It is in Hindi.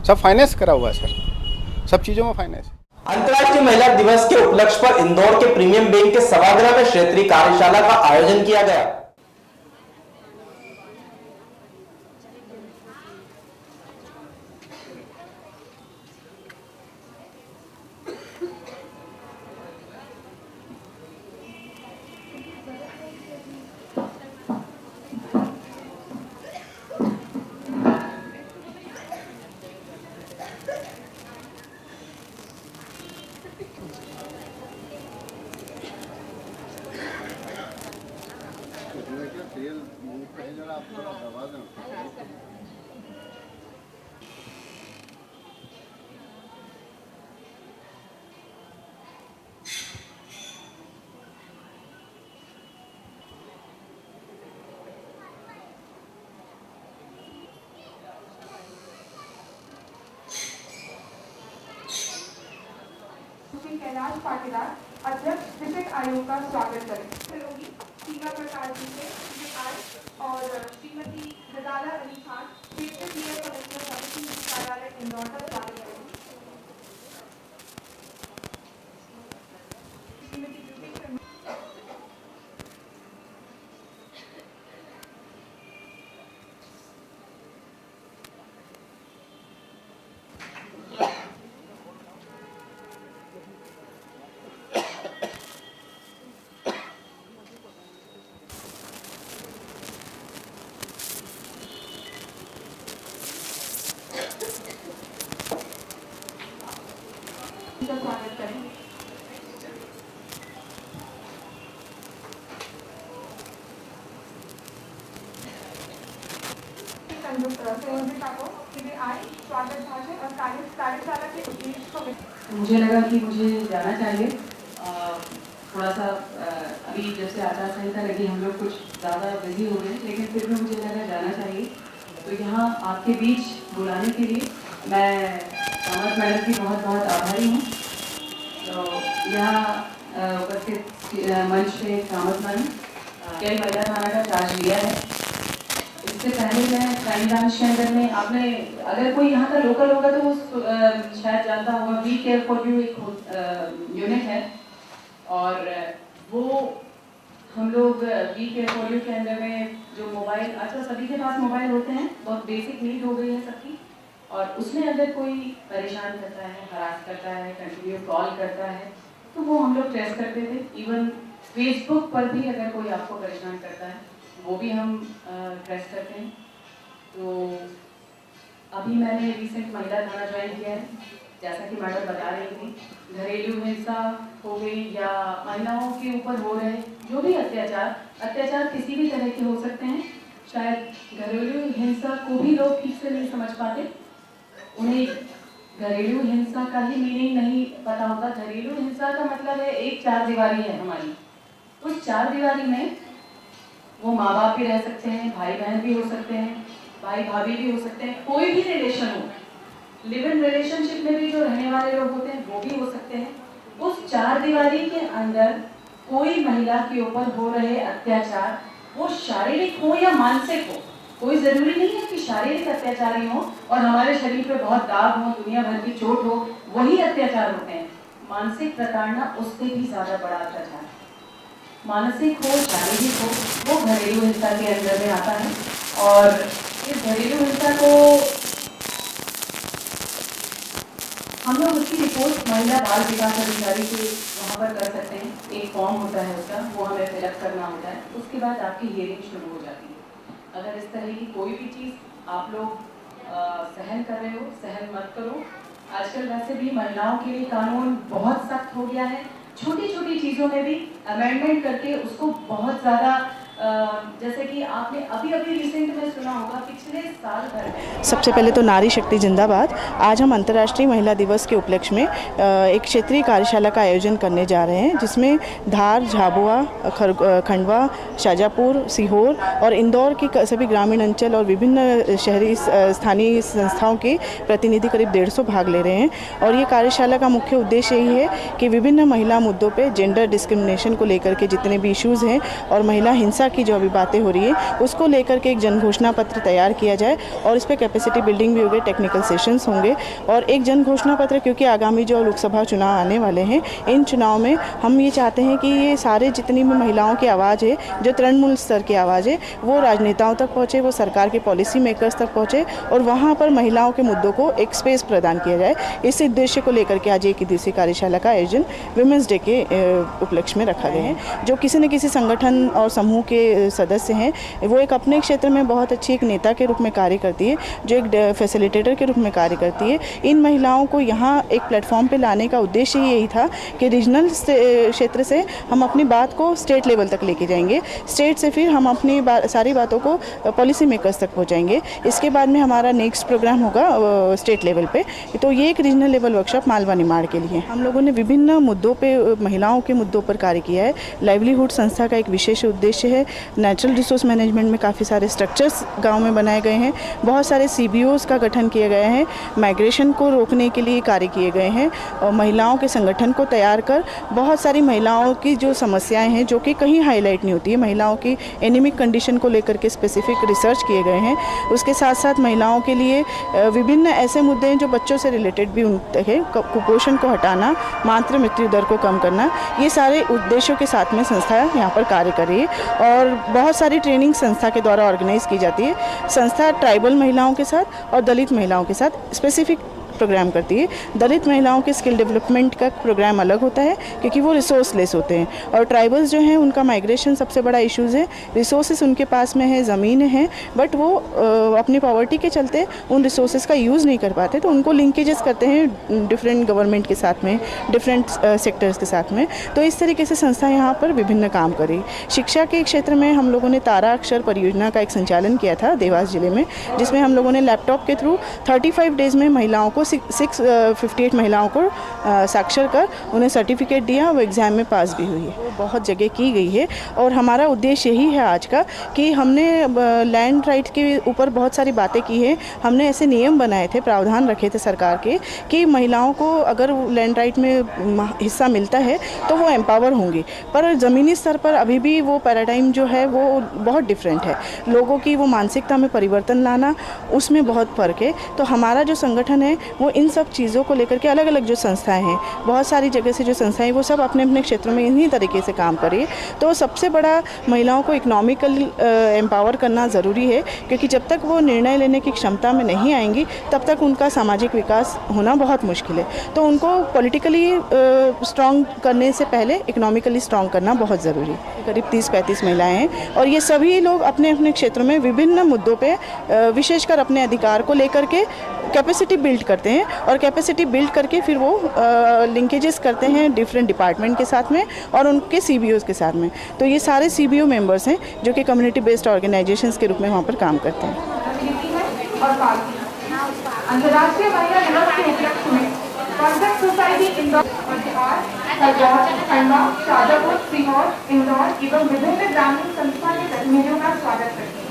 सब फाइनेंस करा हुआ है सर, सब चीज़ों में फाइनेंस। अंतर्राष्ट्रीय महिला दिवस के उपलक्ष्य पर इंदौर के प्रीमियम बैंक के सभागृह में क्षेत्रीय कार्यशाला का आयोजन किया गया। कैलाश पाटीदार अध्यक्ष विशिष्ट आयोग का स्वागत करें। सहयोगी सीमा प्रकाश जी से और श्रीमती गजाला अली खान क्षेत्रीय कलेक्टर समिति कार्यालय इंदौर का स्वागत करें। स्वागत करें। स्वागत भाषण और कार्यशाला के उद्देश्य को मुझे लगा कि मुझे जाना चाहिए। थोड़ा सा अभी जैसे आचार संहिता लगी, हम लोग कुछ ज़्यादा बिजी हो गए, लेकिन फिर भी मुझे लगा जाना चाहिए। तो यहाँ आपके बीच बुलाने के लिए मैं कामत मैडम की बहुत बहुत आभारी हूँ। तो यहाँ उपस्थित मंच पे कामत मैडम कई महिला थाना का चार्ज लिया है। इससे पहले मैं क्राइम ब्रांच के अंदर में आपने, अगर कोई यहाँ का लोकल होगा तो वो शायद जानता होगा, वी केयर फॉर यू एक यूनिट है, और वो हम लोग वी केयर फॉर यू के अंदर में जो मोबाइल, अच्छा सभी के पास मोबाइल होते हैं, बहुत बेसिक नीड हो गई है सबकी, और उसमें अगर कोई परेशान करता है, हरास करता है, कंटिन्यू कॉल करता है, तो वो हम लोग ट्रेस करते थे। इवन फेसबुक पर भी अगर कोई आपको परेशान करता है, वो भी हम ट्रेस करते हैं। तो अभी मैंने रिसेंट महिला थाना ज्वाइन किया है। जैसा कि मैडम बता रही थी, घरेलू हिंसा हो गई या महिलाओं के ऊपर हो रहे जो भी अत्याचार किसी भी तरह के हो सकते हैं। शायद घरेलू हिंसा को भी लोग ठीक से नहीं समझ पाते, उन्हें घरेलू हिंसा का ही मीनिंग नहीं पता होता। घरेलू हिंसा का मतलब है एक चार दीवारी है हमारी, उस चार दीवारी में वो माँ बाप भी रह सकते हैं, भाई बहन भी हो सकते हैं, भाई भाभी भी हो सकते हैं, कोई भी रिलेशन हो, लिव इन रिलेशनशिप में भी जो रहने वाले लोग होते हैं वो भी हो सकते हैं। उस चार दीवारी के अंदर कोई महिला के ऊपर हो रहे अत्याचार, वो शारीरिक हो या मानसिक हो, कोई जरूरी नहीं है कि शारीरिक अत्याचार ही हो और हमारे शरीर पे बहुत दाग हो, दुनिया भर की चोट हो, वही अत्याचार होते हैं। मानसिक प्रताड़ना उससे भी ज्यादा बड़ा अत्याचार है। मानसिक हो, शारीरिक हो, वो घरेलू हिंसा के अंदर में आता है। और इस घरेलू हिंसा को हम लोग उसकी रिपोर्ट महिला बाल विकास अधिकारी के वहाँ पर कर सकते हैं। एक फॉर्म होता है उसका, वो हमें फिलअप करना होता है। उसके बाद आपकी हियरिंग शुरू हो जाती है। अगर इस तरह की कोई भी चीज़ आप लोग सहन कर रहे हो, सहन मत करो। आजकल वैसे भी महिलाओं के लिए कानून बहुत सख्त हो गया है। छोटी छोटी चीज़ों में भी अमेंडमेंट करके उसको बहुत ज़्यादा, जैसे कि आपने अभी रिसेंट में सुना होगा, पिछले साल भर में सबसे पहले तो नारी शक्ति जिंदाबाद। आज हम अंतर्राष्ट्रीय महिला दिवस के उपलक्ष्य में एक क्षेत्रीय कार्यशाला का आयोजन करने जा रहे हैं, जिसमें धार, झाबुआ, खंडवा, शाजापुर, सीहोर और इंदौर के सभी ग्रामीण अंचल और विभिन्न शहरी स्थानीय संस्थाओं के प्रतिनिधि करीब 150 भाग ले रहे हैं। और ये कार्यशाला का मुख्य उद्देश्य यही है कि विभिन्न महिला मुद्दों पे, जेंडर डिस्क्रिमिनेशन को लेकर के जितने भी इश्यूज़ हैं और महिला हिंसा की जो अभी बातें हो रही है उसको लेकर के एक जन घोषणा पत्र तैयार किया जाए और इस पर कैपेसिटी बिल्डिंग भी होगी, टेक्निकल सेशंस होंगे और एक जन घोषणा पत्र, क्योंकि आगामी जो लोकसभा चुनाव आने वाले हैं, इन चुनाव में हम ये चाहते हैं कि ये सारे जितनी भी महिलाओं की आवाज़ है, जो तृणमूल स्तर की आवाज़ है, वो राजनेताओं तक पहुँचे, वो सरकार के पॉलिसी मेकर्स तक पहुँचे और वहाँ पर महिलाओं के मुद्दों को एक स्पेस प्रदान किया जाए। इस उद्देश्य को लेकर के आज एक दिवसीय कार्यशाला का आयोजन विमेंस डे के उपलक्ष्य में रखा गया है। जो किसी न किसी संगठन और समूह के सदस्य हैं, वो एक अपने क्षेत्र में बहुत अच्छी एक नेता के रूप में कार्य करती है, जो एक फैसिलिटेटर के रूप में कार्य करती है। इन महिलाओं को यहाँ एक प्लेटफॉर्म पे लाने का उद्देश्य यही था कि रीजनल क्षेत्र से हम अपनी बात को स्टेट लेवल तक लेके जाएंगे, स्टेट से फिर हम अपनी सारी बातों को पॉलिसी मेकर्स तक पहुँचाएंगे। इसके बाद में हमारा नेक्स्ट प्रोग्राम होगा स्टेट लेवल पे। तो ये एक regional level workshop Malwa Nimar के लिए हम लोगों ने विभिन्न मुद्दों पे, महिलाओं के मुद्दों पर कार्य किया है। लाइवलीहुड संस्था का एक विशेष उद्देश्य है, नेचुरल रिसोर्स मैनेजमेंट में काफ़ी सारे स्ट्रक्चर्स गांव में बनाए गए हैं, बहुत सारे CBOs का गठन किया गया है, माइग्रेशन को रोकने के लिए कार्य किए गए हैं और महिलाओं के संगठन को तैयार कर बहुत सारी महिलाओं की जो समस्याएं हैं जो कि कहीं हाईलाइट नहीं होती है, महिलाओं की एनीमिक कंडीशन को लेकर के स्पेसिफिक रिसर्च किए गए हैं। उसके साथ साथ महिलाओं के लिए विभिन्न ऐसे मुद्दे हैं जो बच्चों से रिलेटेड भी है, कुपोषण को हटाना, मातृ मृत्यु दर को कम करना, ये सारे उद्देश्यों के साथ में संस्था यहाँ पर कार्य कर रही है और बहुत सारी ट्रेनिंग संस्था के द्वारा ऑर्गेनाइज की जाती है। संस्था ट्राइबल महिलाओं के साथ और दलित महिलाओं के साथ स्पेसिफिक प्रोग्राम करती है। दलित महिलाओं के स्किल डेवलपमेंट का प्रोग्राम अलग होता है क्योंकि वो रिसोर्सलेस होते हैं और ट्राइबल्स जो हैं उनका माइग्रेशन सबसे बड़ा इश्यूज़ है। रिसोर्सेस उनके पास में है, ज़मीन है, बट वो अपनी पॉवर्टी के चलते उन रिसोर्सेज का यूज़ नहीं कर पाते, तो उनको लिंकेजेस करते हैं डिफरेंट गवर्नमेंट के साथ में, डिफरेंट सेक्टर्स के साथ में। तो इस तरीके से संस्था यहाँ पर विभिन्न काम करी। शिक्षा के क्षेत्र में हम लोगों ने तारा अक्षर परियोजना का एक संचालन किया था देवास जिले में, जिसमें हम लोगों ने लैपटॉप के थ्रू 35 डेज़ में महिलाओं को 658 महिलाओं को साक्षर कर उन्हें सर्टिफिकेट दिया, वो एग्ज़ाम में पास भी हुई है। वो बहुत जगह की गई है और हमारा उद्देश्य यही है आज का कि हमने लैंड राइट के ऊपर बहुत सारी बातें की है। हमने ऐसे नियम बनाए थे, प्रावधान रखे थे सरकार के कि महिलाओं को अगर लैंड राइट में हिस्सा मिलता है तो वो एम्पावर होंगी, पर ज़मीनी स्तर पर अभी भी वो पैराडाइम जो है वो बहुत डिफरेंट है। लोगों की वो मानसिकता में परिवर्तन लाना, उसमें बहुत फ़र्क है। तो हमारा जो संगठन है वो इन सब चीज़ों को लेकर के अलग अलग जो संस्थाएं हैं, बहुत सारी जगह से जो संस्थाएं, वो सब अपने अपने क्षेत्रों में इन्हीं तरीके से काम करें। तो सबसे बड़ा महिलाओं को इकोनॉमिकल एम्पावर करना ज़रूरी है, क्योंकि जब तक वो निर्णय लेने की क्षमता में नहीं आएंगी तब तक उनका सामाजिक विकास होना बहुत मुश्किल है। तो उनको पॉलिटिकली स्ट्रॉन्ग करने से पहले इकोनॉमिकली स्ट्रॉन्ग करना बहुत ज़रूरी है। करीब 30-35 महिलाएँ हैं और ये सभी लोग अपने अपने क्षेत्रों में विभिन्न मुद्दों पर विशेषकर अपने अधिकार को लेकर के कैपेसिटी बिल्ड करते हैं और कैपेसिटी बिल्ड करके फिर वो लिंकेजेस करते हैं डिफरेंट डिपार्टमेंट के साथ में और उनके CBOs के साथ में। तो ये सारे CBO मेंबर्स हैं जो कि कम्युनिटी बेस्ड ऑर्गेनाइजेशंस के रूप में वहाँ पर काम करते हैं। अंतर्राष्ट्रीय महिला दिवस के उपलक्ष्य में कॉन्सेप्ट सोसाइटी इंदौर, खंडवा, शाजापुर, सीहोर, इंदौर एवं विभिन्न ग्रामीण संस्था के प्रतिनिधियों का स्वागत करती है।